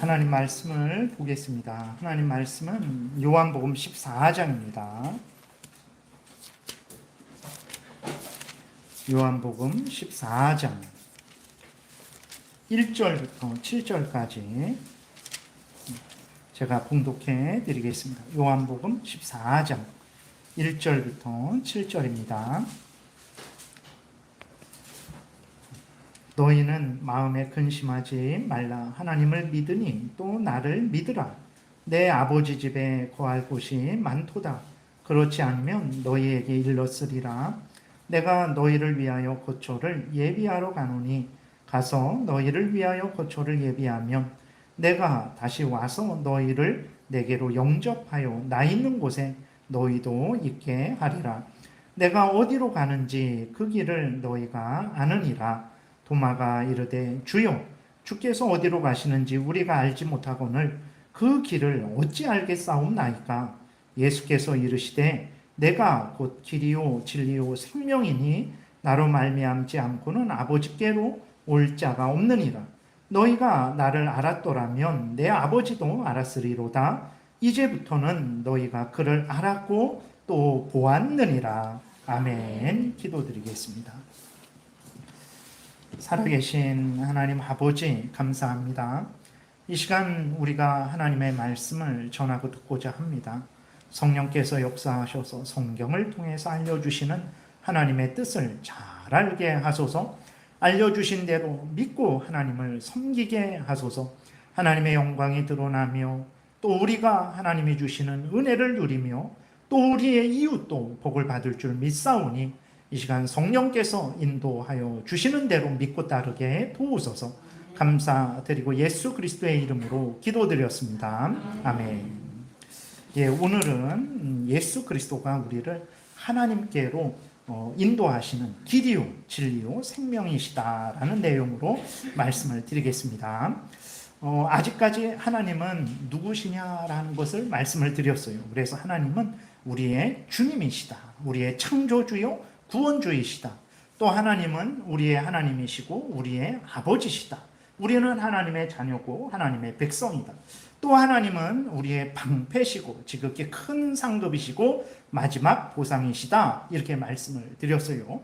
하나님 말씀을 보겠습니다. 하나님 말씀은 요한복음 14장입니다. 요한복음 14장 1절부터 7절까지 제가 봉독해 드리겠습니다. 요한복음 14장 1절부터 7절입니다. 너희는 마음에 근심하지 말라. 하나님을 믿으니 또 나를 믿으라. 내 아버지 집에 거할 곳이 많도다. 그렇지 않으면 너희에게 일렀으리라. 내가 너희를 위하여 거처를 예비하러 가노니 가서 너희를 위하여 거처를 예비하면 내가 다시 와서 너희를 내게로 영접하여 나 있는 곳에 너희도 있게 하리라. 내가 어디로 가는지 그 길을 너희가 아느니라. 도마가 이르되 주여 주께서 어디로 가시는지 우리가 알지 못하거늘 그 길을 어찌 알겠사옵나이까. 예수께서 이르시되 내가 곧 길이요 진리요 생명이니 나로 말미암지 않고는 아버지께로 올 자가 없느니라. 너희가 나를 알았더라면 내 아버지도 알았으리로다. 이제부터는 너희가 그를 알았고 또 보았느니라. 아멘. 기도드리겠습니다. 살아계신 하나님 아버지 감사합니다. 이 시간 우리가 하나님의 말씀을 전하고 듣고자 합니다. 성령께서 역사하셔서 성경을 통해서 알려주시는 하나님의 뜻을 잘 알게 하소서. 알려주신 대로 믿고 하나님을 섬기게 하소서. 하나님의 영광이 드러나며 또 우리가 하나님이 주시는 은혜를 누리며 또 우리의 이웃도 복을 받을 줄 믿사오니 이 시간 성령께서 인도하여 주시는 대로 믿고 따르게 도우소서. 감사드리고 예수 그리스도의 이름으로 기도드렸습니다. 아멘. 예, 오늘은 예수 그리스도가 우리를 하나님께로 인도하시는 길이요 진리요 생명이시다라는 내용으로 말씀을 드리겠습니다. 아직까지 하나님은 누구시냐라는 것을 말씀을 드렸어요. 그래서 하나님은 우리의 주님이시다. 우리의 창조주요 구원주이시다. 또 하나님은 우리의 하나님이시고 우리의 아버지시다. 우리는 하나님의 자녀고 하나님의 백성이다. 또 하나님은 우리의 방패시고 지극히 큰 상급이시고 마지막 보상이시다. 이렇게 말씀을 드렸어요.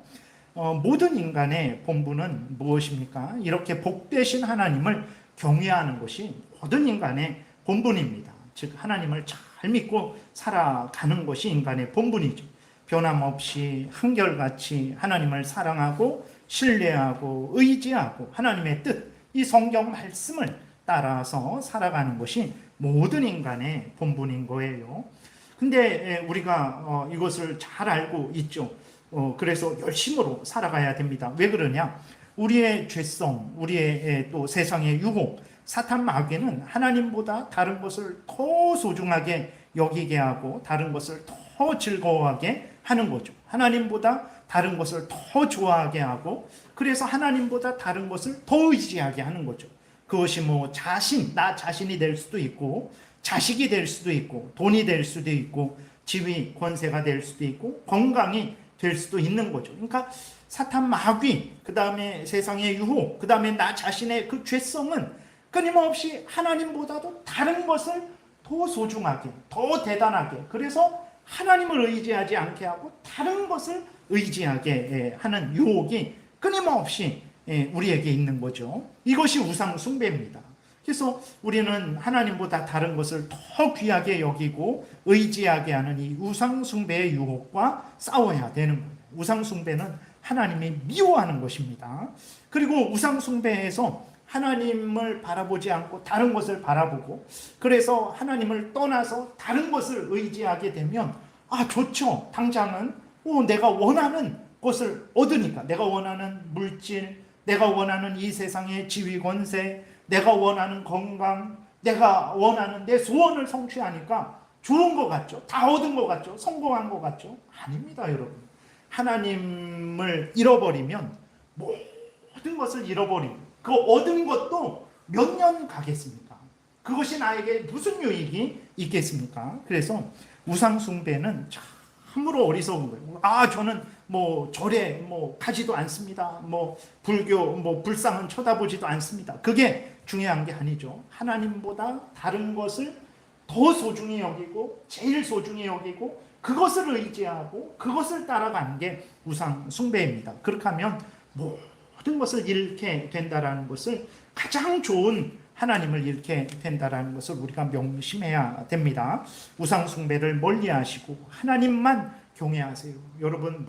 모든 인간의 본분은 무엇입니까? 이렇게 복되신 하나님을 경외하는 것이 모든 인간의 본분입니다. 즉 하나님을 잘 믿고 살아가는 것이 인간의 본분이죠. 변함없이 한결같이 하나님을 사랑하고 신뢰하고 의지하고 하나님의 뜻, 이 성경 말씀을 따라서 살아가는 것이 모든 인간의 본분인 거예요. 근데 우리가 이것을 잘 알고 있죠. 그래서 열심으로 살아가야 됩니다. 왜 그러냐? 우리의 죄성, 우리의 또 세상의 유혹, 사탄 마귀는 하나님보다 다른 것을 더 소중하게 여기게 하고 다른 것을 더 즐거워하게 하는 거죠. 하나님보다 다른 것을 더 좋아하게 하고 그래서 하나님보다 다른 것을 더 의지하게 하는 거죠. 그것이 뭐 나 자신이 될 수도 있고 자식이 될 수도 있고 돈이 될 수도 있고 지위, 권세가 될 수도 있고 건강이 될 수도 있는 거죠. 그러니까 사탄 마귀, 그 다음에 세상의 유혹, 그 다음에 나 자신의 그 죄성은 끊임없이 하나님보다도 다른 것을 더 소중하게, 더 대단하게, 그래서 하나님을 의지하지 않게 하고 다른 것을 의지하게 하는 유혹이 끊임없이 우리에게 있는 거죠. 이것이 우상 숭배입니다. 그래서 우리는 하나님보다 다른 것을 더 귀하게 여기고 의지하게 하는 이 우상 숭배의 유혹과 싸워야 되는 거예요. 우상 숭배는 하나님이 미워하는 것입니다. 그리고 우상 숭배에서 하나님을 바라보지 않고 다른 것을 바라보고 그래서 하나님을 떠나서 다른 것을 의지하게 되면 좋죠. 당장은 내가 원하는 것을 얻으니까 내가 원하는 물질, 내가 원하는 이 세상의 지위 권세, 내가 원하는 건강, 내가 원하는 내 소원을 성취하니까 좋은 것 같죠. 다 얻은 것 같죠. 성공한 것 같죠. 아닙니다, 여러분. 하나님을 잃어버리면 모든 것을 잃어버리고 그 얻은 것도 몇 년 가겠습니까? 그것이 나에게 무슨 유익이 있겠습니까? 그래서 우상 숭배는 참으로 어리석은 거예요. 저는 절에 가지도 않습니다. 불교 불상은 쳐다보지도 않습니다. 그게 중요한 게 아니죠. 하나님보다 다른 것을 더 소중히 여기고 제일 소중히 여기고 그것을 의지하고 그것을 따라가는 게 우상 숭배입니다. 그렇게 하면 모든 것을 잃게 된다라는 것을, 가장 좋은 하나님을 잃게 된다라는 것을 우리가 명심해야 됩니다. 우상 숭배를 멀리하시고 하나님만 경외하세요. 여러분,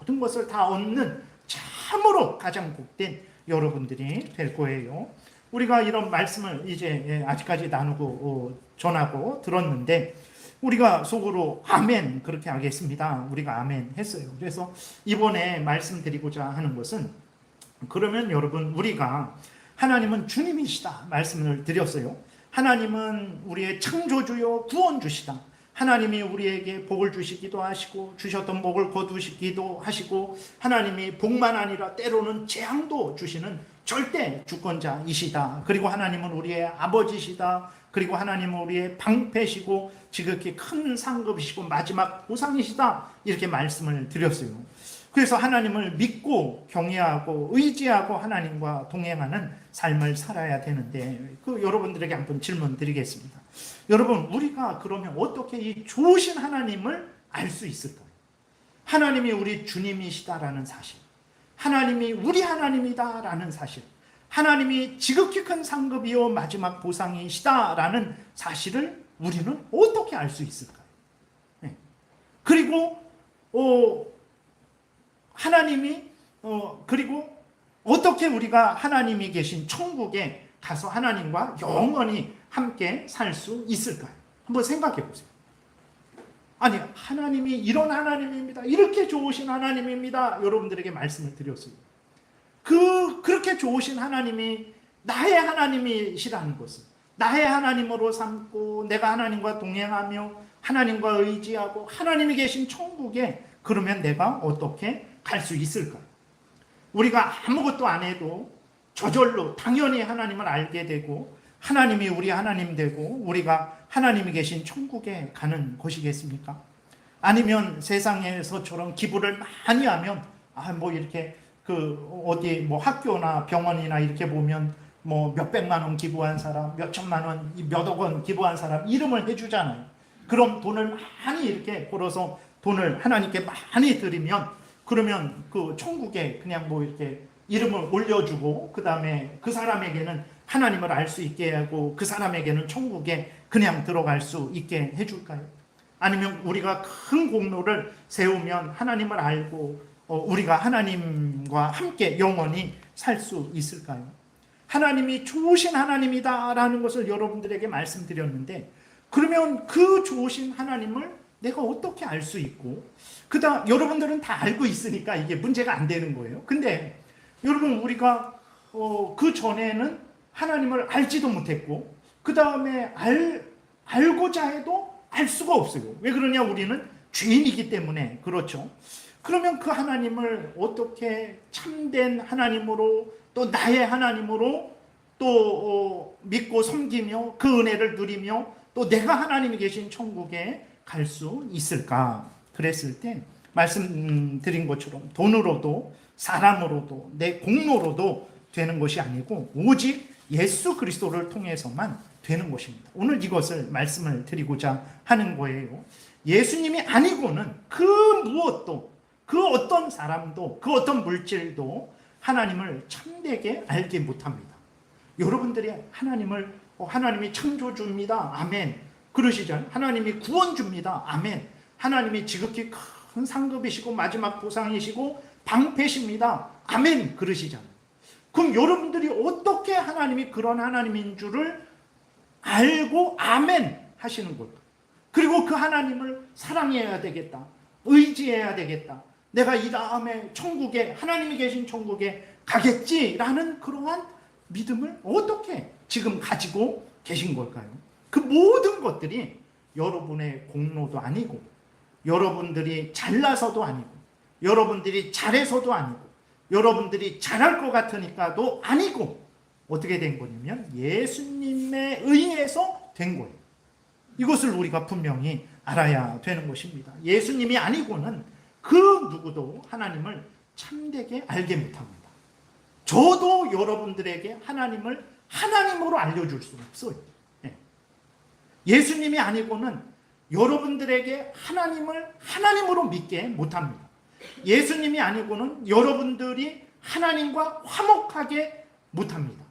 모든 것을 다 얻는 참으로 가장 복된 여러분들이 될 거예요. 우리가 이런 말씀을 이제 아직까지 나누고 전하고 들었는데, 우리가 속으로 아멘 그렇게 하겠습니다. 우리가 아멘 했어요. 그래서 이번에 말씀드리고자 하는 것은, 그러면 여러분, 우리가 하나님은 주님이시다 말씀을 드렸어요. 하나님은 우리의 창조주요 구원주시다. 하나님이 우리에게 복을 주시기도 하시고 주셨던 복을 거두시기도 하시고, 하나님이 복만 아니라 때로는 재앙도 주시는 절대 주권자이시다. 그리고 하나님은 우리의 아버지시다. 그리고 하나님은 우리의 방패시고 지극히 큰 상급이시고 마지막 보상이시다. 이렇게 말씀을 드렸어요. 그래서 하나님을 믿고 경외하고 의지하고 하나님과 동행하는 삶을 살아야 되는데, 여러분들에게 한번 질문 드리겠습니다. 여러분, 우리가 그러면 어떻게 이 좋으신 하나님을 알 수 있을까요? 하나님이 우리 주님이시다라는 사실, 하나님이 우리 하나님이다라는 사실, 하나님이 지극히 큰 상급이요 마지막 보상이시다라는 사실을 우리는 어떻게 알 수 있을까요? 네. 그리고 하나님이 그리고 어떻게 우리가 하나님이 계신 천국에 가서 하나님과 영원히 함께 살 수 있을까요? 한번 생각해 보세요. 아니, 하나님이 이런 하나님입니다. 이렇게 좋으신 하나님입니다. 여러분들에게 말씀을 드렸어요. 그렇게 좋으신 하나님이 나의 하나님이시라는 것을, 나의 하나님으로 삼고 내가 하나님과 동행하며 하나님과 의지하고 하나님이 계신 천국에, 그러면 내가 어떻게 갈 수 있을까? 우리가 아무것도 안 해도 저절로 당연히 하나님을 알게 되고 하나님이 우리 하나님 되고 우리가 하나님이 계신 천국에 가는 것이겠습니까? 아니면 세상에서처럼 기부를 많이 하면 이렇게 어디 학교나 병원이나 이렇게 보면 몇백만 원 기부한 사람, 몇천만 원, 몇억 원 기부한 사람 이름을 해주잖아요. 그럼 돈을 많이 이렇게 벌어서 돈을 하나님께 많이 드리면, 그러면 그 천국에 그냥 이렇게 이름을 올려주고 그 다음에 그 사람에게는 하나님을 알 수 있게 하고 그 사람에게는 천국에 그냥 들어갈 수 있게 해줄까요? 아니면 우리가 큰 공로를 세우면 하나님을 알고 우리가 하나님과 함께 영원히 살 수 있을까요? 하나님이 좋으신 하나님이다라는 것을 여러분들에게 말씀드렸는데, 그러면 그 좋으신 하나님을 내가 어떻게 알 수 있고, 그다음 여러분들은 다 알고 있으니까 이게 문제가 안 되는 거예요. 근데 여러분, 우리가 그 전에는 하나님을 알지도 못했고, 그 다음에 알고자 해도 알 수가 없어요. 왜 그러냐? 우리는 죄인이기 때문에 그렇죠. 그러면 그 하나님을 어떻게 참된 하나님으로, 또 나의 하나님으로 또 믿고 섬기며 그 은혜를 누리며 또 내가 하나님이 계신 천국에 갈 수 있을까? 그랬을 때 말씀드린 것처럼 돈으로도 사람으로도 내 공로로도 되는 것이 아니고 오직 예수 그리스도를 통해서만 되는 것입니다. 오늘 이것을 말씀을 드리고자 하는 거예요. 예수님이 아니고는 그 무엇도, 그 어떤 사람도, 그 어떤 물질도 하나님을 참되게 알지 못합니다. 여러분들이 하나님이 창조주입니다. 아멘. 그러시잖아요. 하나님이 구원주입니다. 아멘. 하나님이 지극히 큰 상급이시고 마지막 보상이시고 방패십니다. 아멘. 그러시잖아요. 그럼 여러분들이 어떻게 하나님이 그런 하나님인 줄을 알고 아멘 하시는 걸까? 그리고 그 하나님을 사랑해야 되겠다. 의지해야 되겠다. 내가 이 다음에 천국에, 하나님이 계신 천국에 가겠지라는 그러한 믿음을 어떻게 지금 가지고 계신 걸까요? 그 모든 것들이 여러분의 공로도 아니고, 여러분들이 잘나서도 아니고, 여러분들이 잘해서도 아니고, 여러분들이 잘할 것 같으니까도 아니고, 어떻게 된 거냐면 예수님에 의해서 된 거예요. 이것을 우리가 분명히 알아야 되는 것입니다. 예수님이 아니고는 그 누구도 하나님을 참되게 알게 못합니다. 저도 여러분들에게 하나님을 하나님으로 알려줄 수 없어요. 예수님이 아니고는 여러분들에게 하나님을 하나님으로 믿게 못합니다. 예수님이 아니고는 여러분들이 하나님과 화목하게 못합니다.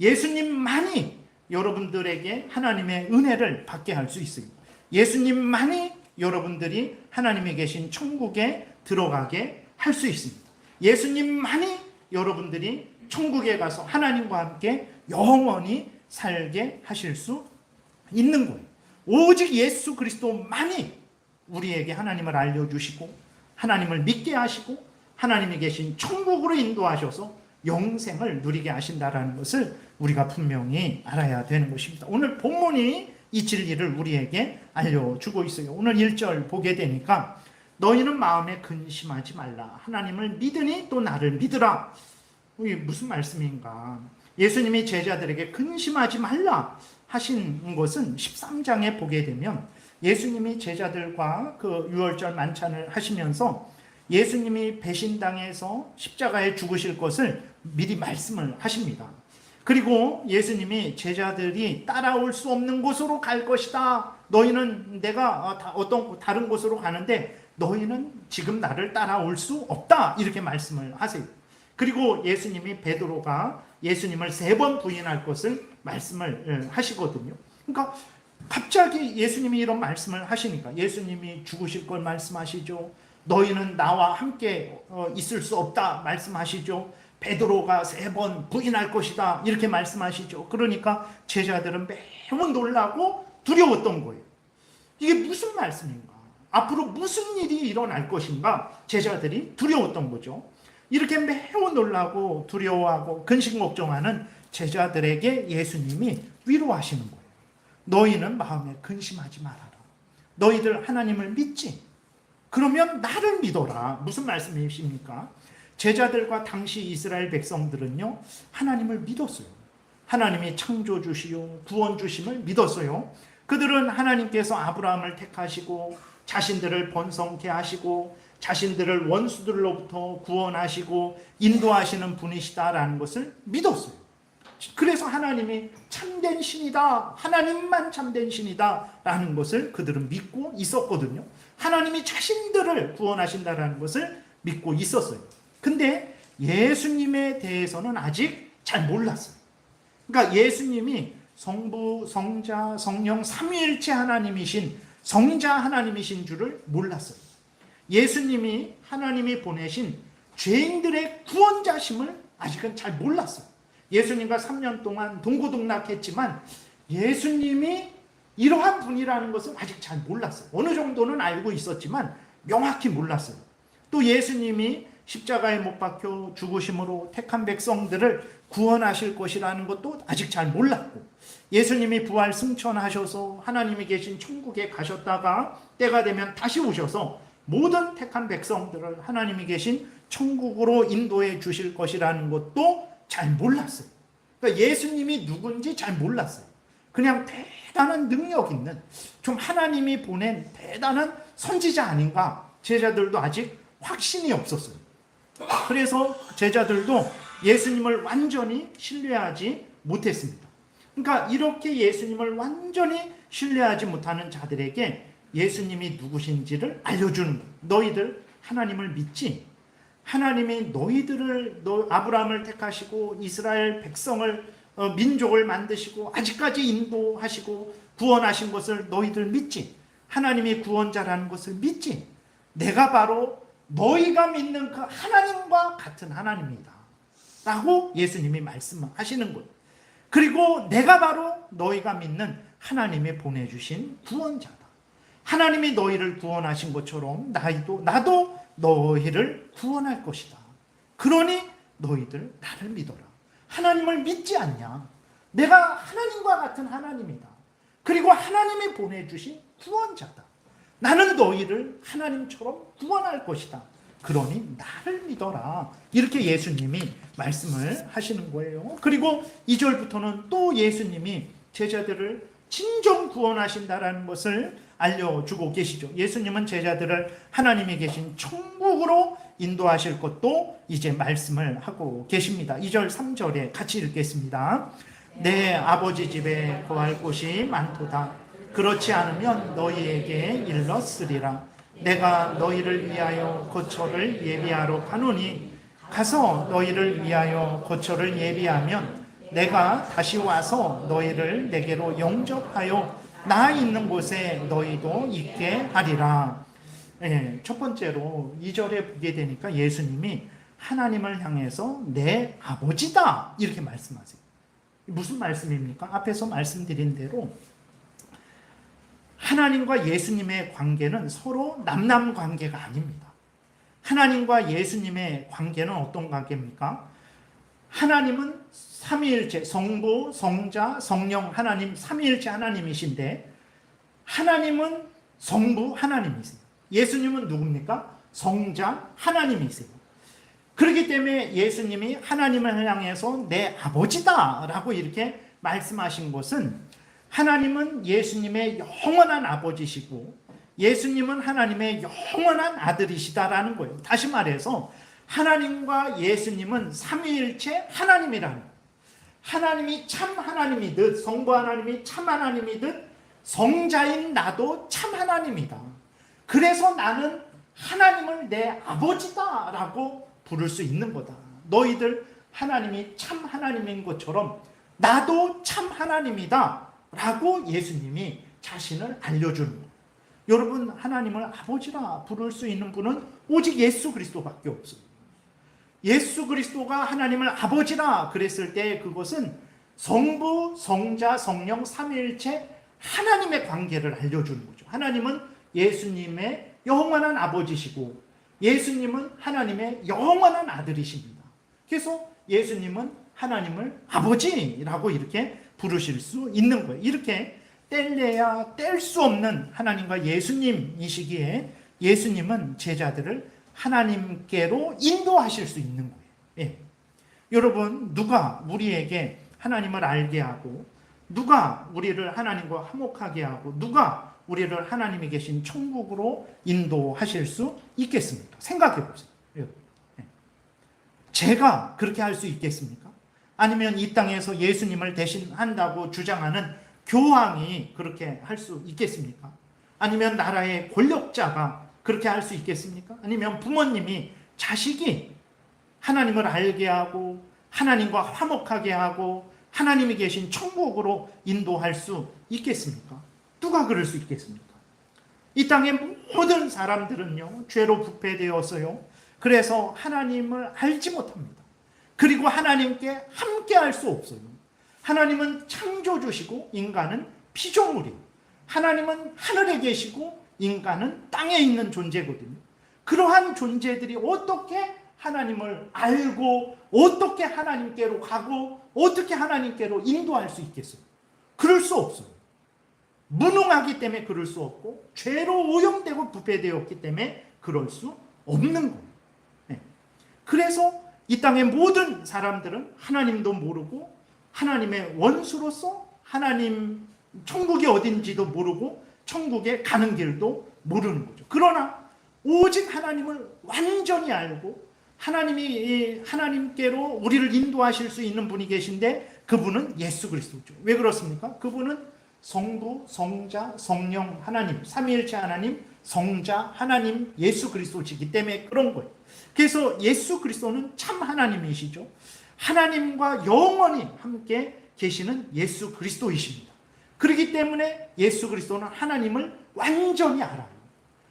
예수님만이 여러분들에게 하나님의 은혜를 받게 할 수 있어요. 예수님만이 여러분들이 하나님이 계신 천국에 들어가게 할 수 있습니다. 예수님만이 여러분들이 천국에 가서 하나님과 함께 영원히 살게 하실 수 있는 거예요. 오직 예수 그리스도만이 우리에게 하나님을 알려주시고 하나님을 믿게 하시고 하나님이 계신 천국으로 인도하셔서 영생을 누리게 하신다는 것을 우리가 분명히 알아야 되는 것입니다. 오늘 본문이 이 진리를 우리에게 알려주고 있어요. 오늘 1절 보게 되니까 너희는 마음에 근심하지 말라. 하나님을 믿으니 또 나를 믿으라. 이게 무슨 말씀인가? 예수님이 제자들에게 근심하지 말라 하신 것은 13장에 보게 되면 예수님이 제자들과 그 유월절 만찬을 하시면서 예수님이 배신당해서 십자가에 죽으실 것을 미리 말씀을 하십니다. 그리고 예수님이 제자들이 따라올 수 없는 곳으로 갈 것이다. 너희는 내가 어떤 다른 곳으로 가는데 너희는 지금 나를 따라올 수 없다. 이렇게 말씀을 하세요. 그리고 예수님이 베드로가 예수님을 3번 부인할 것을 말씀을 하시거든요. 그러니까 갑자기 예수님이 이런 말씀을 하시니까 예수님이 죽으실 걸 말씀하시죠. 너희는 나와 함께 있을 수 없다 말씀하시죠. 베드로가 3번 부인할 것이다 이렇게 말씀하시죠. 그러니까 제자들은 매우 놀라고 두려웠던 거예요. 이게 무슨 말씀인가? 앞으로 무슨 일이 일어날 것인가? 제자들이 두려웠던 거죠. 이렇게 매우 놀라고 두려워하고 근심 걱정하는 제자들에게 예수님이 위로하시는 거예요. 너희는 마음에 근심하지 말아라. 너희들 하나님을 믿지? 그러면 나를 믿어라. 무슨 말씀이십니까? 제자들과 당시 이스라엘 백성들은요, 하나님을 믿었어요. 하나님이 창조주시요 구원주심을 믿었어요. 그들은 하나님께서 아브라함을 택하시고 자신들을 번성케 하시고 자신들을 원수들로부터 구원하시고 인도하시는 분이시다라는 것을 믿었어요. 그래서 하나님이 참된 신이다, 하나님만 참된 신이다 라는 것을 그들은 믿고 있었거든요. 하나님이 자신들을 구원하신다라는 것을 믿고 있었어요. 근데 예수님에 대해서는 아직 잘 몰랐어요. 그러니까 예수님이 성부, 성자, 성령 삼위일체 하나님이신 성자 하나님이신 줄을 몰랐어요. 예수님이 하나님이 보내신 죄인들의 구원자심을 아직은 잘 몰랐어요. 예수님과 3년 동안 동고동락했지만 예수님이 이러한 분이라는 것을 아직 잘 몰랐어요. 어느 정도는 알고 있었지만 명확히 몰랐어요. 또 예수님이 십자가에 못 박혀 죽으심으로 택한 백성들을 구원하실 것이라는 것도 아직 잘 몰랐고, 예수님이 부활 승천하셔서 하나님이 계신 천국에 가셨다가 때가 되면 다시 오셔서 모든 택한 백성들을 하나님이 계신 천국으로 인도해 주실 것이라는 것도 잘 몰랐어요. 그러니까 예수님이 누군지 잘 몰랐어요. 그냥 대단한 능력 있는, 좀 하나님이 보낸 대단한 선지자 아닌가, 제자들도 아직 확신이 없었어요. 그래서 제자들도 예수님을 완전히 신뢰하지 못했습니다. 그러니까 이렇게 예수님을 완전히 신뢰하지 못하는 자들에게 예수님이 누구신지를 알려주는 거예요. 너희들 하나님을 믿지? 하나님이 너희들을, 아브라함을 택하시고 이스라엘 백성을, 민족을 만드시고 아직까지 인도하시고 구원하신 것을 너희들 믿지? 하나님이 구원자라는 것을 믿지? 내가 바로 너희가 믿는 그 하나님과 같은 하나님이다 라고 예수님이 말씀하시는 거예요. 그리고 내가 바로 너희가 믿는 하나님이 보내주신 구원자다. 하나님이 너희를 구원하신 것처럼 나도 너희를 구원할 것이다. 그러니 너희들 나를 믿어라. 하나님을 믿지 않냐? 내가 하나님과 같은 하나님이다. 그리고 하나님이 보내주신 구원자다. 나는 너희를 하나님처럼 구원할 것이다. 그러니 나를 믿어라. 이렇게 예수님이 말씀을 하시는 거예요. 그리고 2절부터는 또 예수님이 제자들을 진정 구원하신다라는 것을 알려주고 계시죠. 예수님은 제자들을 하나님이 계신 천국으로 인도하실 것도 이제 말씀을 하고 계십니다. 2절 3절에 같이 읽겠습니다. 내 아버지 집에 거할 곳이 많도다. 그렇지 않으면 너희에게 일렀으리라. 내가 너희를 위하여 거처를 예비하러 가노니 가서 너희를 위하여 거처를 예비하면 내가 다시 와서 너희를 내게로 영접하여 나 있는 곳에 너희도 있게 하리라. 첫 번째로 2절에 보게 되니까 예수님이 하나님을 향해서 내 아버지다 이렇게 말씀하세요. 무슨 말씀입니까? 앞에서 말씀드린 대로 하나님과 예수님의 관계는 서로 남남 관계가 아닙니다. 하나님과 예수님의 관계는 어떤 관계입니까? 하나님은 삼위일체, 성부, 성자, 성령 하나님 삼위일체 하나님이신데 하나님은 성부 하나님이세요. 예수님은 누굽니까? 성자 하나님이세요. 그렇기 때문에 예수님이 하나님을 향해서 내 아버지다라고 이렇게 말씀하신 것은 하나님은 예수님의 영원한 아버지시고 예수님은 하나님의 영원한 아들이시다라는 거예요. 다시 말해서 하나님과 예수님은 삼위일체 하나님이라는 거예요. 하나님이 참 하나님이듯 성부 하나님이 참 하나님이듯 성자인 나도 참 하나님이다. 그래서 나는 하나님을 내 아버지다라고 부를 수 있는 거다. 너희들 하나님이 참 하나님인 것처럼 나도 참 하나님이다 라고 예수님이 자신을 알려주는 거예요. 여러분, 하나님을 아버지라 부를 수 있는 분은 오직 예수 그리스도밖에 없어요. 예수 그리스도가 하나님을 아버지라 그랬을 때 그것은 성부, 성자, 성령 삼위일체 하나님의 관계를 알려주는 거죠. 하나님은 예수님의 영원한 아버지시고 예수님은 하나님의 영원한 아들이십니다. 그래서 예수님은 하나님을 아버지라고 이렇게 부르실 수 있는 거예요. 이렇게 뗄래야 뗄 수 없는 하나님과 예수님이시기에 예수님은 제자들을 하나님께로 인도하실 수 있는 거예요. 예. 여러분, 누가 우리에게 하나님을 알게 하고 누가 우리를 하나님과 화목하게 하고 누가 우리를 하나님이 계신 천국으로 인도하실 수 있겠습니까? 생각해 보세요. 제가 그렇게 할 수 있겠습니까? 아니면 이 땅에서 예수님을 대신한다고 주장하는 교황이 그렇게 할 수 있겠습니까? 아니면 나라의 권력자가 그렇게 할 수 있겠습니까? 아니면 부모님이 자식이 하나님을 알게 하고 하나님과 화목하게 하고 하나님이 계신 천국으로 인도할 수 있겠습니까? 누가 그럴 수 있겠습니까? 이 땅의 모든 사람들은요, 죄로 부패되었어요. 그래서 하나님을 알지 못합니다. 그리고 하나님께 함께 할 수 없어요. 하나님은 창조주시고 인간은 피조물이에요. 하나님은 하늘에 계시고 인간은 땅에 있는 존재거든요. 그러한 존재들이 어떻게 하나님을 알고 어떻게 하나님께로 가고 어떻게 하나님께로 인도할 수 있겠어요? 그럴 수 없어요. 무능하기 때문에 그럴 수 없고 죄로 오염되고 부패되었기 때문에 그럴 수 없는 거예요. 네. 그래서 이 땅의 모든 사람들은 하나님도 모르고 하나님의 원수로서 하나님 천국이 어딘지도 모르고 천국에 가는 길도 모르는 거죠. 그러나 오직 하나님을 완전히 알고 하나님이 하나님께로 우리를 인도하실 수 있는 분이 계신데 그분은 예수 그리스도죠. 왜 그렇습니까? 그분은 성부, 성자, 성령 하나님, 삼위일체 하나님, 성자 하나님 예수 그리스도시기 때문에 그런 거예요. 그래서 예수 그리스도는 참 하나님이시죠. 하나님과 영원히 함께 계시는 예수 그리스도이십니다. 그렇기 때문에 예수 그리스도는 하나님을 완전히 알아요.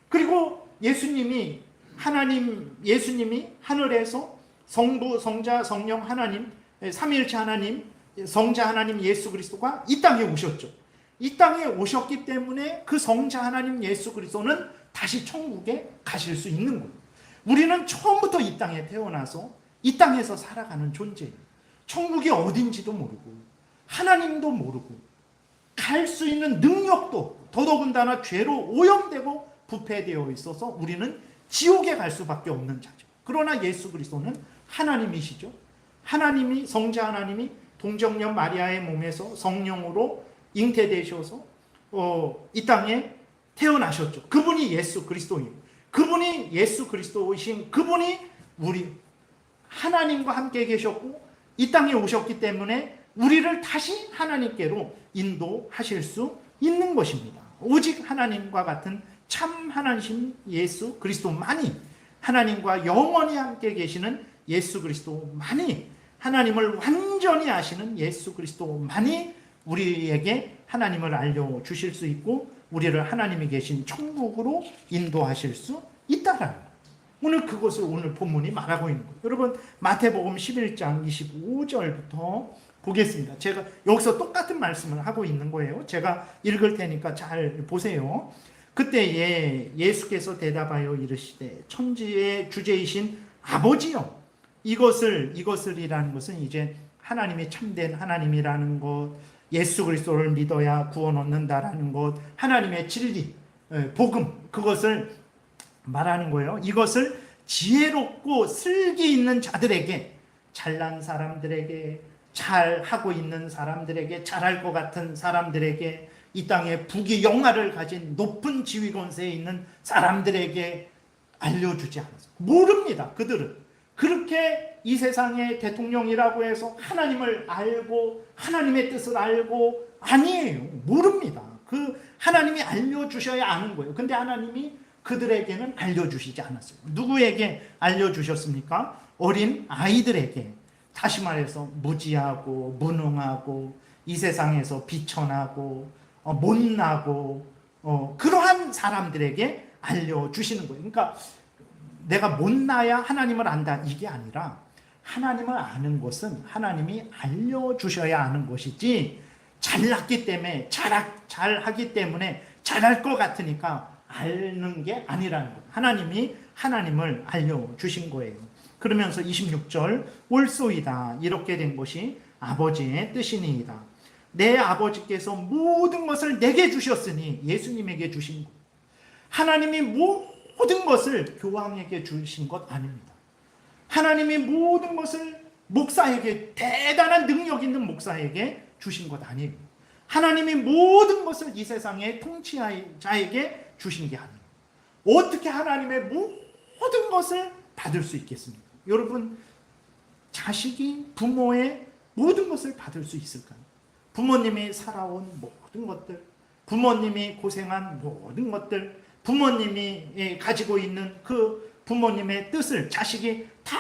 그리고 예수님이 하늘에서 성부, 성자, 성령 하나님, 삼위일체 하나님, 성자 하나님 예수 그리스도가 이 땅에 오셨죠. 이 땅에 오셨기 때문에 그 성자 하나님 예수 그리스도는 다시 천국에 가실 수 있는 거예요. 우리는 처음부터 이 땅에 태어나서 이 땅에서 살아가는 존재예요. 천국이 어딘지도 모르고 하나님도 모르고 갈 수 있는 능력도 없고 더더군다나 죄로 오염되고 부패되어 있어서 우리는 지옥에 갈 수밖에 없는 자죠. 그러나 예수 그리스도는 하나님이시죠. 하나님이 성자 하나님이 동정녀 마리아의 몸에서 성령으로 잉태되셔서 이 땅에 태어나셨죠. 그분이 예수 그리스도예요. 그분이 예수 그리스도이신 그분이 우리 하나님과 함께 계셨고 이 땅에 오셨기 때문에 우리를 다시 하나님께로 인도하실 수 있는 것입니다. 오직 하나님과 같은 참 하나님 예수 그리스도만이, 하나님과 영원히 함께 계시는 예수 그리스도만이, 하나님을 완전히 아시는 예수 그리스도만이 우리에게 하나님을 알려주실 수 있고 우리를 하나님이 계신 천국으로 인도하실 수 있다라는 거예요. 오늘 그것을 오늘 본문이 말하고 있는 거예요. 여러분 마태복음 11장 25절부터 보겠습니다. 제가 여기서 똑같은 말씀을 하고 있는 거예요. 제가 읽을 테니까 잘 보세요. 그때에 예수께서 대답하여 이르시되 천지의 주제이신 아버지여, 이것을이라는 것은 이제 하나님이 참된 하나님이라는 것, 예수 그리스도를 믿어야 구원 얻는다라는 것, 하나님의 진리, 복음, 그것을 말하는 거예요. 이것을 지혜롭고 슬기 있는 자들에게, 잘난 사람들에게, 잘하고 있는 사람들에게, 잘할 것 같은 사람들에게, 이 땅에 부귀 영화를 가진 높은 지위 권세에 있는 사람들에게 알려주지 않았어요. 모릅니다. 그들은 그렇게 이 세상의 대통령이라고 해서 하나님을 알고 하나님의 뜻을 알고 아니에요. 모릅니다. 그 하나님이 알려주셔야 아는 거예요. 근데 하나님이 그들에게는 알려주시지 않았어요. 누구에게 알려주셨습니까? 어린 아이들에게. 다시 말해서 무지하고 무능하고 이 세상에서 비천하고 못나고 그러한 사람들에게 알려주시는 거예요. 그러니까 내가 못나야 하나님을 안다 이게 아니라 하나님을 아는 것은 하나님이 알려주셔야 아는 것이지, 잘났기 때문에 잘하기 때문에 잘할 것 같으니까 아는 게 아니라는 거예요. 하나님이 하나님을 알려주신 거예요. 그러면서 26절 옳소이다 이렇게 된 것이 아버지의 뜻이니이다. 내 아버지께서 모든 것을 내게 주셨으니, 예수님에게 주신 것, 하나님이 모든 것을 교황에게 주신 것 아닙니다. 하나님이 모든 것을 목사에게, 대단한 능력 있는 목사에게 주신 것 아니에요. 하나님이 모든 것을 이 세상의 통치자에게 주신 게 아니에요. 어떻게 하나님의 모든 것을 받을 수 있겠습니까? 여러분, 자식이 부모의 모든 것을 받을 수 있을까요? 부모님이 살아온 모든 것들, 부모님이 고생한 모든 것들, 부모님이 가지고 있는 그 부모님의 뜻을 자식이 다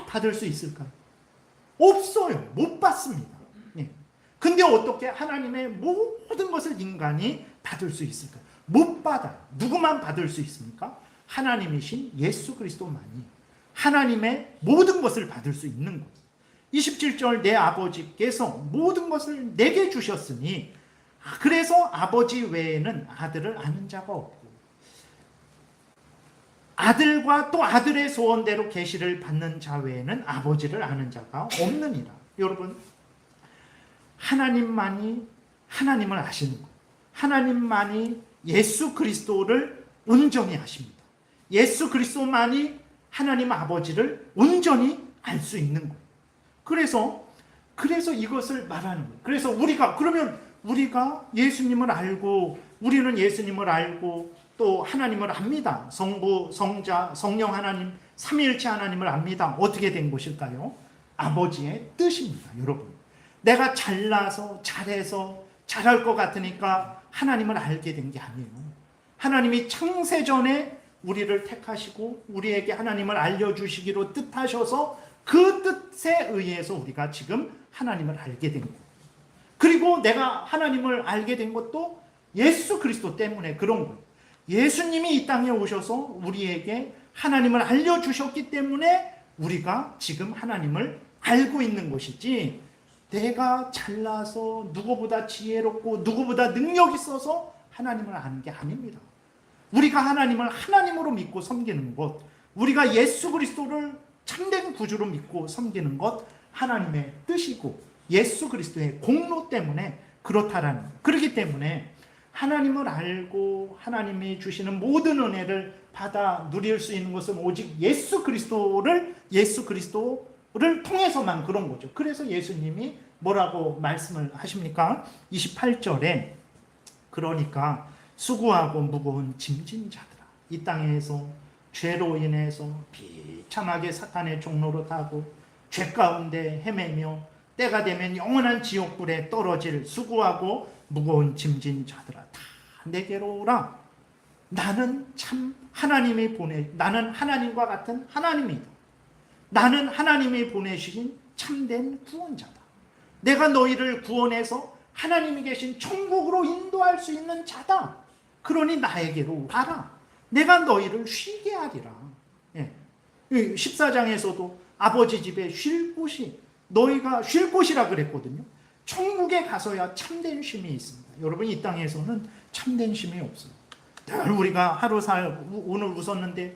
받을 수 있을까요? 없어요. 못 받습니다. 근데 어떻게 하나님의 모든 것을 인간이 받을 수 있을까요? 못 받아요. 누구만 받을 수 있습니까? 하나님이신 예수 그리스도만이 하나님의 모든 것을 받을 수 있는 거예요. 27절 내 아버지께서 모든 것을 내게 주셨으니, 그래서 아버지 외에는 아들을 아는 자가 없고 아들과 또 아들의 소원대로 계시를 받는 자 외에는 아버지를 아는 자가 없느니라. 여러분, 하나님만이 하나님을 아시는 거예요. 하나님만이 예수 그리스도를 온전히 아십니다. 예수 그리스도만이 하나님 아버지를 온전히 알 수 있는 거예요. 그래서 이것을 말하는 거예요. 그래서 우리가 예수님을 알고, 우리는 예수님을 알고 또 하나님을 압니다. 성부, 성자, 성령 하나님, 삼위일체 하나님을 압니다. 어떻게 된 것일까요? 아버지의 뜻입니다. 여러분, 내가 잘나서 잘해서 잘할 것 같으니까 하나님을 알게 된 게 아니에요. 하나님이 창세전에 우리를 택하시고 우리에게 하나님을 알려주시기로 뜻하셔서 그 뜻에 의해서 우리가 지금 하나님을 알게 된 거예요. 그리고 내가 하나님을 알게 된 것도 예수 그리스도 때문에 그런 거예요. 예수님이 이 땅에 오셔서 우리에게 하나님을 알려주셨기 때문에 우리가 지금 하나님을 알고 있는 것이지, 내가 잘나서 누구보다 지혜롭고 누구보다 능력 있어서 하나님을 아는 게 아닙니다. 우리가 하나님을 하나님으로 믿고 섬기는 것, 우리가 예수 그리스도를 참된 구주로 믿고 섬기는 것, 하나님의 뜻이고 예수 그리스도의 공로 때문에 그렇다라는 거예요. 그렇기 때문에 하나님을 알고 하나님이 주시는 모든 은혜를 받아 누릴 수 있는 것은 오직 예수 그리스도를 통해서만 그런 거죠. 그래서 예수님이 뭐라고 말씀을 하십니까? 28절에 그러니까 수고하고 무거운 짐진 자들아, 이 땅에서 죄로 인해서 비참하게 사탄의 종로로 타고 죄 가운데 헤매며 때가 되면 영원한 지옥불에 떨어질 수고하고 무거운 짐진 자들아 다 내게로 오라. 나는 참 나는 하나님과 같은 하나님이다. 나는 하나님이 보내신 참된 구원자다. 내가 너희를 구원해서 하나님이 계신 천국으로 인도할 수 있는 자다. 그러니 나에게로 가라. 내가 너희를 쉬게 하리라. 14장에서도 아버지 집에 쉴 곳이 너희가 쉴 곳이라 그랬거든요. 천국에 가서야 참된 쉼이 있습니다. 여러분, 이 땅에서는 참된 쉼이 없어요. 늘 우리가 하루 오늘 웃었는데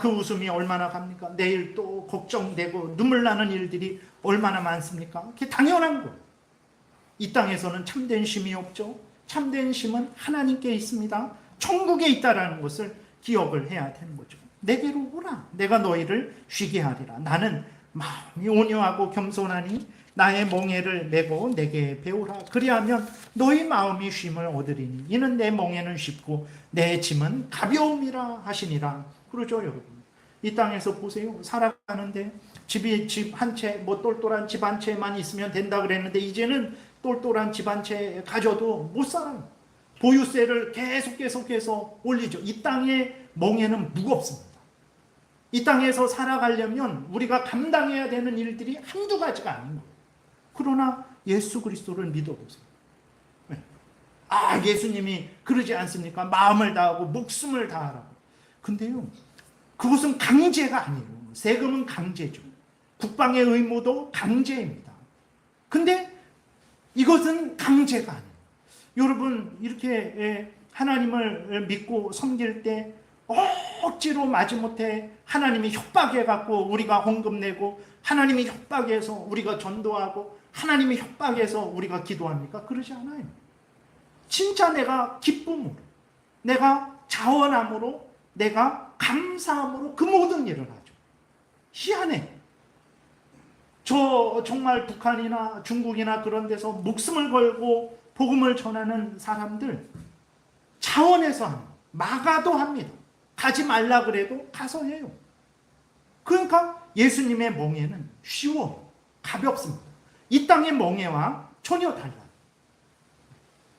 그 웃음이 얼마나 갑니까? 내일 또 걱정되고 눈물 나는 일들이 얼마나 많습니까? 그게 당연한 거예요. 이 땅에서는 참된 쉼이 없죠. 참된 쉼은 하나님께 있습니다. 천국에 있다라는 것을 기억을 해야 되는 거죠. 내게로 오라. 내가 너희를 쉬게 하리라. 나는 마음이 온유하고 겸손하니 나의 멍에를 메고 내게 배우라. 그리하면 너희 마음이 쉼을 얻으리니 이는 내 멍에는 쉽고 내 짐은 가벼움이라 하시니라. 그러죠, 여러분. 이 땅에서 보세요. 살아가는데 집 한 채, 똘똘한 집 한 채만 있으면 된다 그랬는데 이제는 똘똘한 집 한 채 가져도 못 살아요. 보유세를 계속해서 올리죠. 이 땅의 멍에는 무겁습니다. 이 땅에서 살아가려면 우리가 감당해야 되는 일들이 한두 가지가 아닌 거예요. 그러나 예수 그리스도를 믿어보세요. 예수님이 그러지 않습니까? 마음을 다하고 목숨을 다하라고. 근데요, 그것은 강제가 아니에요. 세금은 강제죠. 국방의 의무도 강제입니다. 근데 이것은 강제가 아니에요. 여러분, 이렇게 하나님을 믿고 섬길 때 억지로 마지못해 하나님이 협박해갖고 우리가 헌금 내고 하나님이 협박해서 우리가 전도하고 하나님이 협박해서 우리가 기도합니까? 그러지 않아요. 진짜 내가 기쁨으로, 내가 자원함으로, 내가 감사함으로 그 모든 일을 하죠. 희한해. 저 정말 북한이나 중국이나 그런 데서 목숨을 걸고 복음을 전하는 사람들 자원해서 합니다. 마가도 합니다. 가지 말라 그래도 가서 해요. 그러니까 예수님의 멍에는 쉬워, 가볍습니다. 이 땅의 멍에와 전혀 달라요.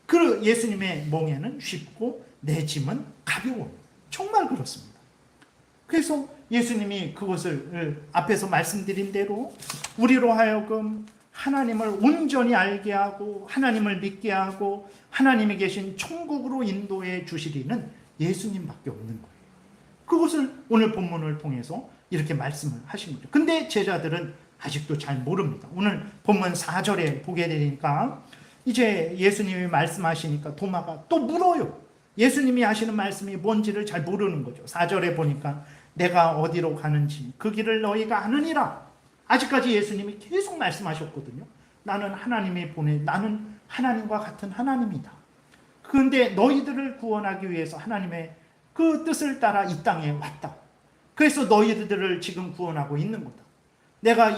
그 예수님의 멍에는 쉽고 내 짐은 가벼워. 정말 그렇습니다. 그래서 예수님이 그것을 앞에서 말씀드린 대로 우리로 하여금 하나님을 온전히 알게 하고 하나님을 믿게 하고 하나님이 계신 천국으로 인도해 주시리는 예수님밖에 없는 거예요. 그것을 오늘 본문을 통해서 이렇게 말씀을 하신 거죠. 근데 제자들은 아직도 잘 모릅니다. 오늘 본문 4절에 보게 되니까 이제 예수님이 말씀하시니까 도마가 또 물어요. 예수님이 하시는 말씀이 뭔지를 잘 모르는 거죠. 4절에 보니까 내가 어디로 가는지 그 길을 너희가 아느니라. 아직까지 예수님이 계속 말씀하셨거든요. 나는 나는 하나님과 같은 하나님이다. 그런데 너희들을 구원하기 위해서 하나님의 그 뜻을 따라 이 땅에 왔다. 그래서 너희들을 지금 구원하고 있는 거다. 내가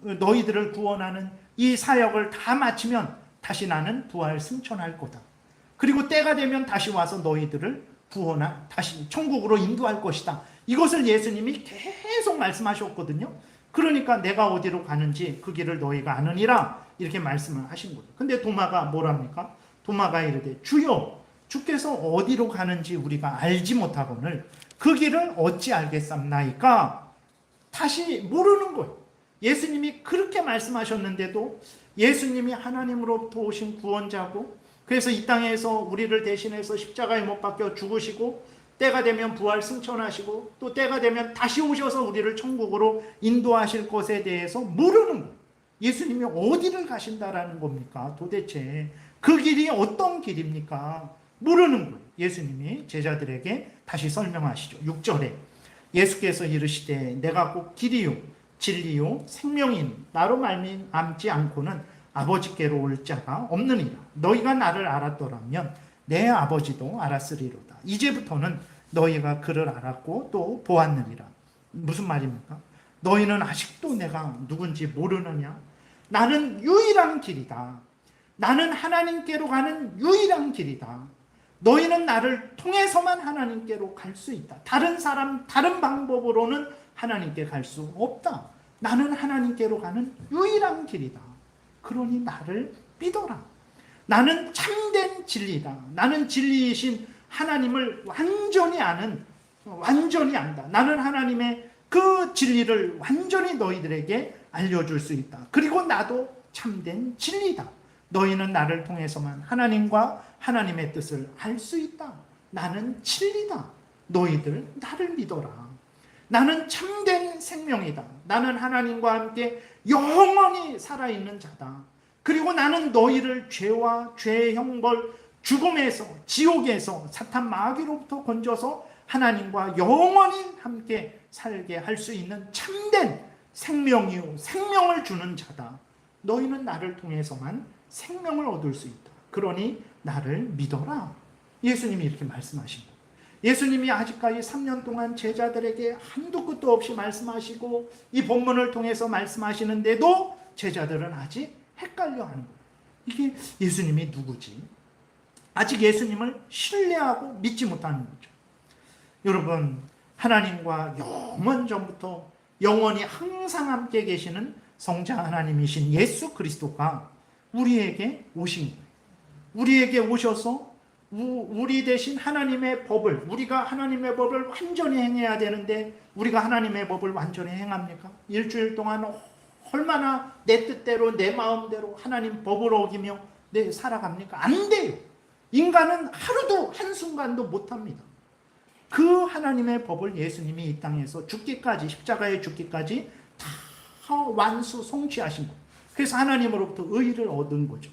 너희들을 구원하는 이 사역을 다 마치면 다시 나는 부활 승천할 거다. 그리고 때가 되면 다시 와서 너희들을 다시 천국으로 인도할 것이다. 이것을 예수님이 계속 말씀하셨거든요. 그러니까 내가 어디로 가는지 그 길을 너희가 아느니라 이렇게 말씀을 하신 거죠. 근데 도마가 뭐랍니까? 도마가 이르되 주여 주께서 어디로 가는지 우리가 알지 못하거늘 그 길을 어찌 알겠삼나이까? 다시 모르는 거예요. 예수님이 그렇게 말씀하셨는데도 예수님이 하나님으로부터 오신 구원자고 그래서 이 땅에서 우리를 대신해서 십자가에 못 박혀 죽으시고 때가 되면 부활 승천하시고 또 때가 되면 다시 오셔서 우리를 천국으로 인도하실 것에 대해서 모르는 거예요. 예수님이 어디를 가신다라는 겁니까? 도대체 그 길이 어떤 길입니까? 모르는 거예요. 예수님이 제자들에게 다시 설명하시죠. 6절에 예수께서 이르시되 내가 곧 길이요 진리요 생명이니 나로 말미암지 않고는 아버지께로 올 자가 없느니라. 너희가 나를 알았더라면 내 아버지도 알았으리로다. 이제부터는 너희가 그를 알았고 또 보았느니라. 무슨 말입니까? 너희는 아직도 내가 누군지 모르느냐? 나는 유일한 길이다. 나는 하나님께로 가는 유일한 길이다. 너희는 나를 통해서만 하나님께로 갈 수 있다. 다른 방법으로는 하나님께 갈 수 없다. 나는 하나님께로 가는 유일한 길이다. 그러니 나를 믿어라. 나는 참된 진리다. 나는 진리이신 하나님을 완전히 안다. 나는 하나님의 그 진리를 완전히 너희들에게 알려줄 수 있다. 그리고 나도 참된 진리다. 너희는 나를 통해서만 하나님과 하나님의 뜻을 알 수 있다. 나는 진리다. 너희들 나를 믿어라. 나는 참된 생명이다. 나는 하나님과 함께 영원히 살아있는 자다. 그리고 나는 너희를 죄와 죄의 형벌, 죽음에서, 지옥에서, 사탄 마귀로부터 건져서 하나님과 영원히 함께 살게 할 수 있는 참된 생명이요 생명을 주는 자다. 너희는 나를 통해서만 생명을 얻을 수 있다. 그러니 나를 믿어라. 예수님이 이렇게 말씀하신 거예요. 예수님이 아직까지 3년 동안 제자들에게 한도 끝도 없이 말씀하시고 이 본문을 통해서 말씀하시는데도 제자들은 아직 헷갈려하는 거예요. 이게 예수님이 누구지? 아직 예수님을 신뢰하고 믿지 못하는 거죠. 여러분, 하나님과 영원 전부터 영원히 항상 함께 계시는 성자 하나님이신 예수 그리스도가 우리에게 오신 거예요. 우리에게 오셔서 우리 대신 하나님의 법을, 우리가 하나님의 법을 완전히 행해야 되는데 우리가 하나님의 법을 완전히 행합니까? 일주일 동안 얼마나 내 뜻대로 내 마음대로 하나님 법을 어기며 살아갑니까? 안 돼요. 인간은 하루도 한순간도 못합니다. 그 하나님의 법을 예수님이 이 땅에서 죽기까지, 십자가에 죽기까지 다 완수 성취하신 거예요. 그래서 하나님으로부터 의를 얻은 거죠.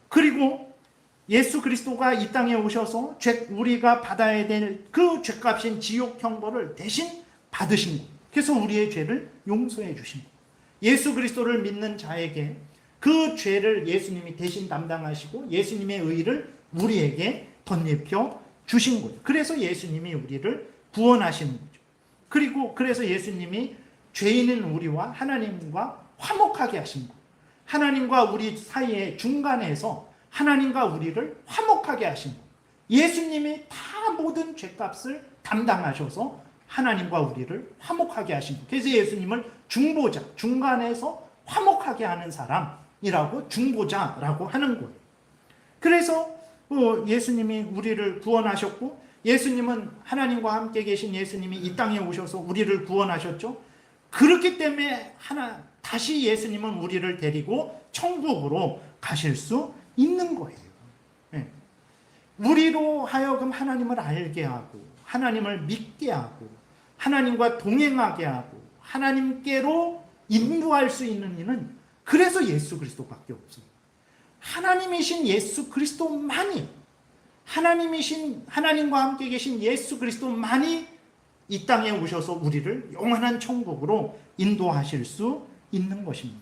그리고 예수 그리스도가 이 땅에 오셔서 우리가 받아야 될 그 죄값인 지옥 형벌을 대신 받으신 거예요. 그래서 우리의 죄를 용서해 주신 거예요. 예수 그리스도를 믿는 자에게 그 죄를 예수님이 대신 담당하시고 예수님의 의를 우리에게 덧입혀 주신 거예요. 그래서 예수님이 우리를 구원하시는 거죠. 그래서 예수님이 죄인인 우리와 하나님과 화목하게 하신 거예요. 하나님과 우리 사이의 중간에서 하나님과 우리를 화목하게 하신 거예요. 예수님이 다 모든 죄값을 담당하셔서 하나님과 우리를 화목하게 하신 거예요. 그래서 예수님을 중보자, 중간에서 화목하게 하는 사람이라고 중보자라고 하는 거예요. 그래서 예수님이 우리를 구원하셨고, 예수님은 하나님과 함께 계신 예수님이 이 땅에 오셔서 우리를 구원하셨죠. 그렇기 때문에 다시 예수님은 우리를 데리고 천국으로 가실 수 있는 거예요. 네. 우리로 하여금 하나님을 알게 하고 하나님을 믿게 하고 하나님과 동행하게 하고 하나님께로 인도할 수 있는 이는 그래서 예수 그리스도밖에 없어요. 하나님이신 예수 그리스도만이, 하나님과 함께 계신 예수 그리스도만이 이 땅에 오셔서 우리를 영원한 천국으로 인도하실 수 있는 것입니다.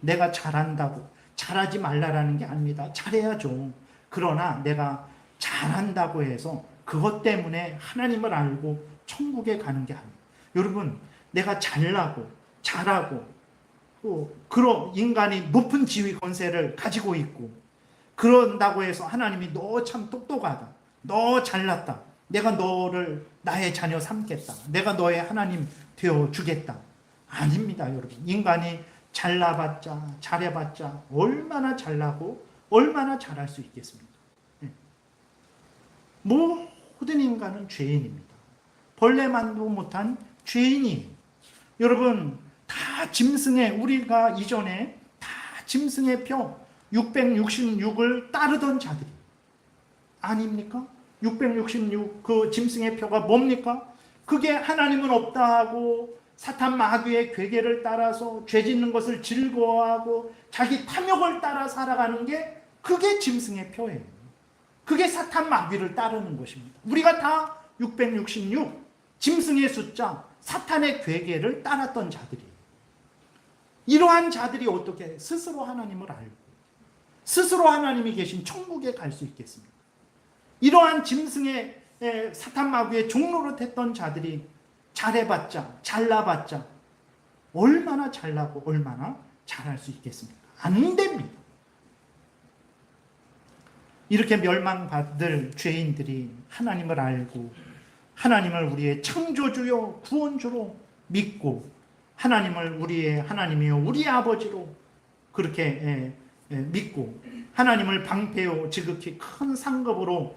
내가 잘한다고 잘하지 말라라는 게 아닙니다. 잘해야죠. 그러나 내가 잘한다고 해서 그것 때문에 하나님을 알고 천국에 가는 게 아닙니다. 여러분, 내가 잘나고 잘하고 그런 인간이 높은 지위 권세를 가지고 있고 그런다고 해서 하나님이 너 참 똑똑하다, 너 잘났다, 내가 너를 나의 자녀 삼겠다, 내가 너의 하나님 되어주겠다. 아닙니다. 여러분, 인간이 잘나봤자 잘해봤자 얼마나 잘나고 얼마나 잘할 수 있겠습니까? 모든 인간은 죄인입니다. 벌레만도 못한 죄인이. 여러분, 다 짐승의, 우리가 이전에 다 짐승의 표 666을 따르던 자들이 아닙니까? 666 그 짐승의 표가 뭡니까? 그게 하나님은 없다 하고 사탄 마귀의 괴계를 따라서 죄 짓는 것을 즐거워하고 자기 탐욕을 따라 살아가는 게 그게 짐승의 표예요. 그게 사탄 마귀를 따르는 것입니다. 우리가 다 666 짐승의 숫자, 사탄의 괴계를 따랐던 자들이에요. 이러한 자들이 어떻게 스스로 하나님을 알고 스스로 하나님이 계신 천국에 갈 수 있겠습니까? 이러한 짐승의 사탄 마귀의 종로로 했던 자들이 잘해봤자 잘나봤자 얼마나 잘나고 얼마나 잘할 수 있겠습니까? 안 됩니다. 이렇게 멸망받을 죄인들이 하나님을 알고 하나님을 우리의 창조주요 구원주로 믿고 하나님을 우리의 하나님이요 우리의 아버지로 그렇게 믿고 하나님을 방패요 지극히 큰 상급으로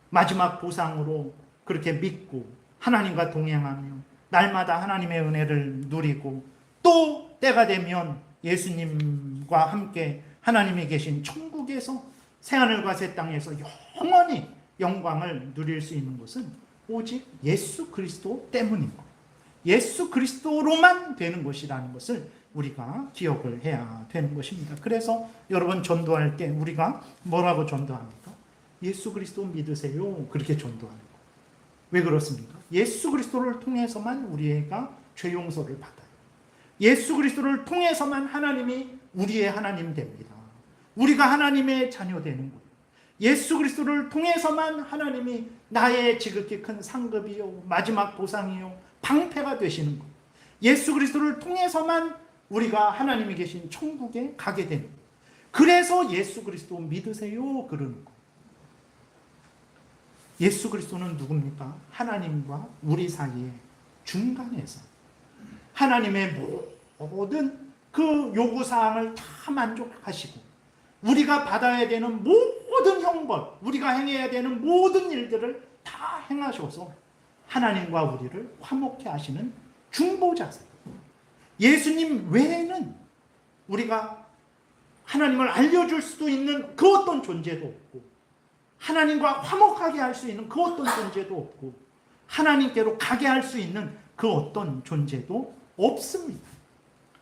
마지막 보상으로 그렇게 믿고 하나님과 동행하며 날마다 하나님의 은혜를 누리고 또 때가 되면 예수님과 함께 하나님이 계신 천국에서 새하늘과 새 땅에서 영원히 영광을 누릴 수 있는 것은 오직 예수 그리스도 때문인 거예요. 예수 그리스도로만 되는 것이라는 것을 우리가 기억을 해야 되는 것입니다. 그래서 여러분 전도할 때 우리가 뭐라고 전도합니까? 예수 그리스도 믿으세요. 그렇게 전도하는 거예요. 왜 그렇습니까? 예수 그리스도를 통해서만 우리가 죄 용서를 받아요. 예수 그리스도를 통해서만 하나님이 우리의 하나님 됩니다. 우리가 하나님의 자녀 되는 거예요. 예수 그리스도를 통해서만 하나님이 나의 지극히 큰 상급이요 마지막 보상이요 방패가 되시는 거예요. 예수 그리스도를 통해서만 우리가 하나님이 계신 천국에 가게 되는 거예요. 그래서 예수 그리스도 믿으세요 그러는 거예요. 예수 그리스도는 누굽니까? 하나님과 우리 사이의 중간에서 하나님의 모든 그 요구사항을 다 만족하시고 우리가 받아야 되는 모든 형벌, 우리가 행해야 되는 모든 일들을 다 행하셔서 하나님과 우리를 화목케 하시는 중보자세요. 예수님 외에는 우리가 하나님을 알려줄 수도 있는 그 어떤 존재도 없고 하나님과 화목하게 할 수 있는 그 어떤 존재도 없고 하나님께로 가게 할 수 있는 그 어떤 존재도 없습니다.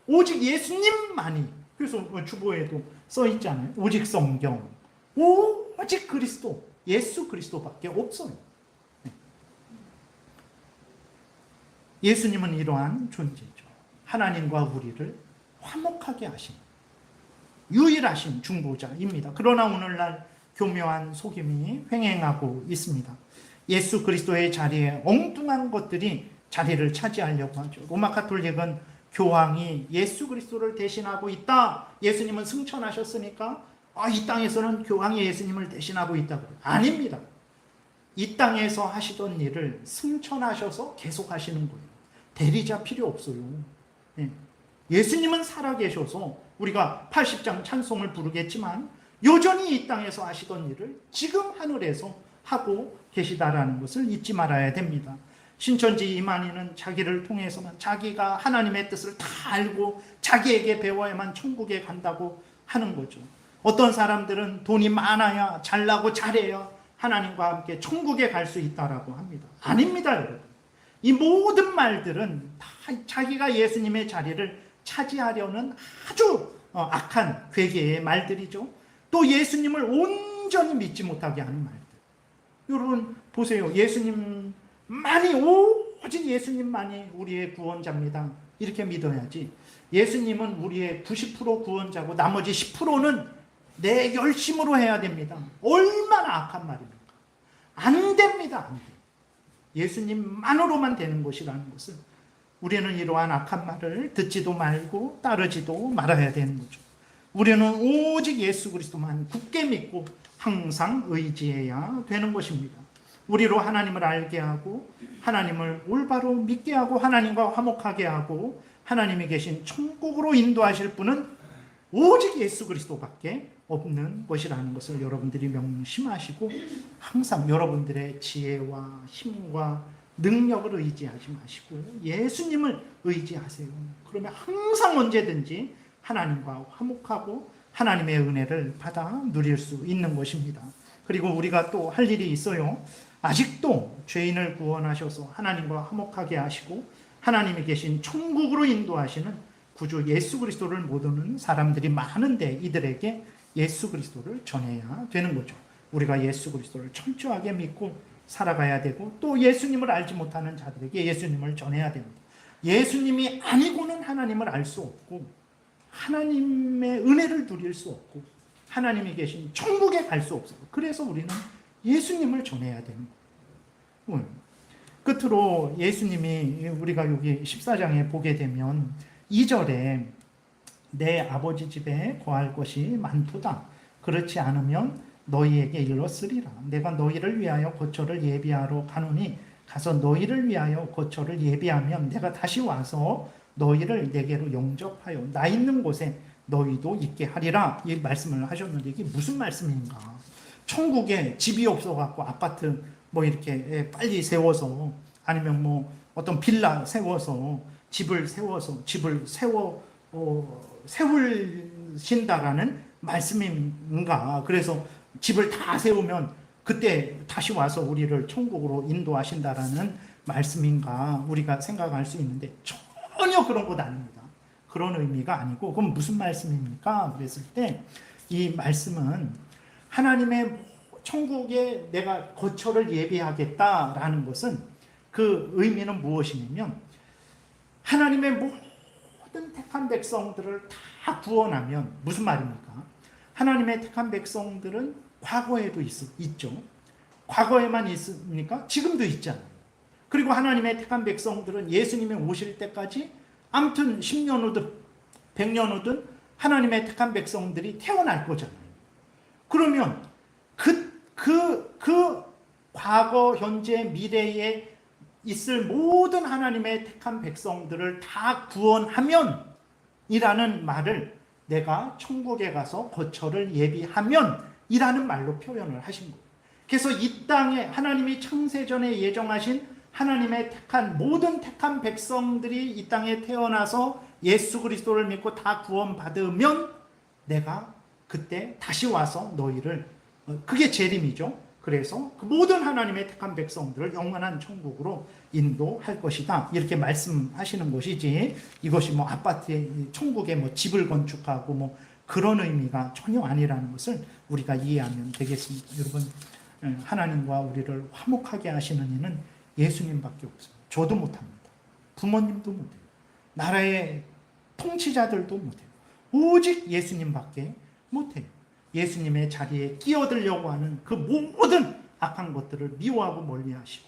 오직 예수님만이, 그래서 주보에도 써 있잖아요. 오직 성경, 오직 그리스도, 예수 그리스도밖에 없어요. 예수님은 이러한 존재죠. 하나님과 우리를 화목하게 하신 유일하신 중보자입니다. 그러나 오늘날 교묘한 속임이 횡행하고 있습니다. 예수 그리스도의 자리에 엉뚱한 것들이 자리를 차지하려고 하죠. 로마 가톨릭은 교황이 예수 그리스도를 대신하고 있다. 예수님은 승천하셨으니까 이 땅에서는 교황이 예수님을 대신하고 있다고. 아닙니다. 이 땅에서 하시던 일을 승천하셔서 계속 하시는 거예요. 대리자 필요 없어요. 예수님은 살아계셔서 우리가 80장 찬송을 부르겠지만 여전히 이 땅에서 하시던 일을 지금 하늘에서 하고 계시다라는 것을 잊지 말아야 됩니다. 신천지 이만희는 자기를 통해서만 자기가 하나님의 뜻을 다 알고 자기에게 배워야만 천국에 간다고 하는 거죠. 어떤 사람들은 돈이 많아야 잘나고 잘해야 하나님과 함께 천국에 갈 수 있다라고 합니다. 아닙니다, 여러분. 이 모든 말들은 다 자기가 예수님의 자리를 차지하려는 아주 악한 괴계의 말들이죠. 또 예수님을 온전히 믿지 못하게 하는 말들. 여러분 보세요. 예수님만이, 오직 예수님만이 우리의 구원자입니다. 이렇게 믿어야지. 예수님은 우리의 90% 구원자고 나머지 10%는 내 열심으로 해야 됩니다. 얼마나 악한 말입니까? 안 됩니다. 안 돼요. 예수님만으로만 되는 것이라는 것을 우리는 이러한 악한 말을 듣지도 말고 따르지도 말아야 되는 거죠. 우리는 오직 예수 그리스도만 굳게 믿고 항상 의지해야 되는 것입니다. 우리로 하나님을 알게 하고 하나님을 올바로 믿게 하고 하나님과 화목하게 하고 하나님이 계신 천국으로 인도하실 분은 오직 예수 그리스도밖에 없는 것이라는 것을 여러분들이 명심하시고 항상 여러분들의 지혜와 힘과 능력을 의지하지 마시고 예수님을 의지하세요. 그러면 항상 언제든지 하나님과 화목하고 하나님의 은혜를 받아 누릴 수 있는 것입니다. 그리고 우리가 또 할 일이 있어요. 아직도 죄인을 구원하셔서 하나님과 화목하게 하시고 하나님이 계신 천국으로 인도하시는 구주 예수 그리스도를 모르는 사람들이 많은데 이들에게 예수 그리스도를 전해야 되는 거죠. 우리가 예수 그리스도를 철저하게 믿고 살아가야 되고 또 예수님을 알지 못하는 자들에게 예수님을 전해야 됩니다. 예수님이 아니고는 하나님을 알 수 없고 하나님의 은혜를 누릴 수 없고 하나님이 계신 천국에 갈 수 없어요. 그래서 우리는 예수님을 전해야 되는 거예요. 끝으로 예수님이 우리가 여기 14장에 보게 되면 2절에 내 아버지 집에 거할 것이 많도다. 그렇지 않으면 너희에게 일렀으리라. 내가 너희를 위하여 거처를 예비하러 가노니 가서 너희를 위하여 거처를 예비하면 내가 다시 와서 너희를 내게로 영접하여 나 있는 곳에 너희도 있게 하리라 이 말씀을 하셨는데 이게 무슨 말씀인가? 천국에 집이 없어갖고 아파트 뭐 이렇게 빨리 세워서 아니면 뭐 어떤 빌라 세워서 집을 세우신다라는 말씀인가? 그래서 집을 다 세우면 그때 다시 와서 우리를 천국으로 인도하신다라는 말씀인가? 우리가 생각할 수 있는데 전혀 그런 것 아닙니다. 그런 의미가 아니고 그럼 무슨 말씀입니까? 그랬을 때 이 말씀은 하나님의 천국에 내가 거처를 예비하겠다라는 것은 그 의미는 무엇이냐면 하나님의 모든 택한 백성들을 다 구원하면 무슨 말입니까? 하나님의 택한 백성들은 과거에도 있죠. 과거에만 있습니까? 지금도 있잖아요. 그리고 하나님의 택한 백성들은 예수님이 오실 때까지 아무튼 10년 후든 100년 후든 하나님의 택한 백성들이 태어날 거잖아요. 그러면 그 과거, 현재, 미래에 있을 모든 하나님의 택한 백성들을 다 구원하면 이라는 말을 내가 천국에 가서 거처를 예비하면 이라는 말로 표현을 하신 거예요. 그래서 이 땅에 하나님이 창세전에 예정하신 하나님의 택한 모든 택한 백성들이 이 땅에 태어나서 예수 그리스도를 믿고 다 구원받으면 내가 그때 다시 와서 너희를 그게 재림이죠. 그래서 그 모든 하나님의 택한 백성들을 영원한 천국으로 인도할 것이다. 이렇게 말씀하시는 것이지 이것이 뭐 아파트에 천국에 뭐 집을 건축하고 뭐 그런 의미가 전혀 아니라는 것을 우리가 이해하면 되겠습니다. 여러분 하나님과 우리를 화목하게 하시는 이는 예수님밖에 없습니다. 저도 못합니다. 부모님도 못해요. 나라의 통치자들도 못해요. 오직 예수님밖에 못해요. 예수님의 자리에 끼어들려고 하는 그 모든 악한 것들을 미워하고 멀리하시고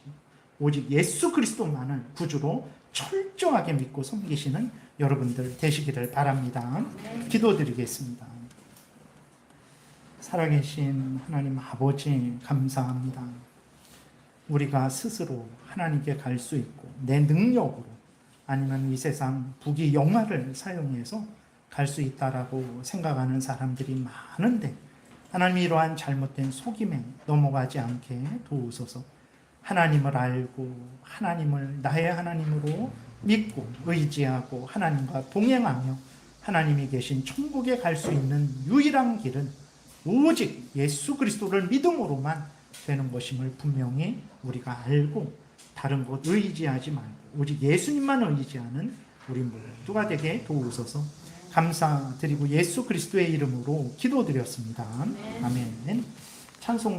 오직 예수 그리스도만을 구주로 철저하게 믿고 섬기시는 여러분들 되시기를 바랍니다. 기도드리겠습니다. 살아계신 하나님 아버지 감사합니다. 우리가 스스로 하나님께 갈 수 있고 내 능력으로 아니면 이 세상 부귀 영화를 사용해서 갈 수 있다라고 생각하는 사람들이 많은데 하나님이 이러한 잘못된 속임에 넘어가지 않게 도우소서. 하나님을 알고 하나님을 나의 하나님으로 믿고 의지하고 하나님과 동행하며 하나님이 계신 천국에 갈 수 있는 유일한 길은 오직 예수 그리스도를 믿음으로만 되는 것임을 분명히 우리가 알고 다른 것 의지하지 말고 오직 예수님만 의지하는 우리 모두가 되게 도우소서. 감사드리고 예수 그리스도의 이름으로 기도드렸습니다. 아멘. 찬송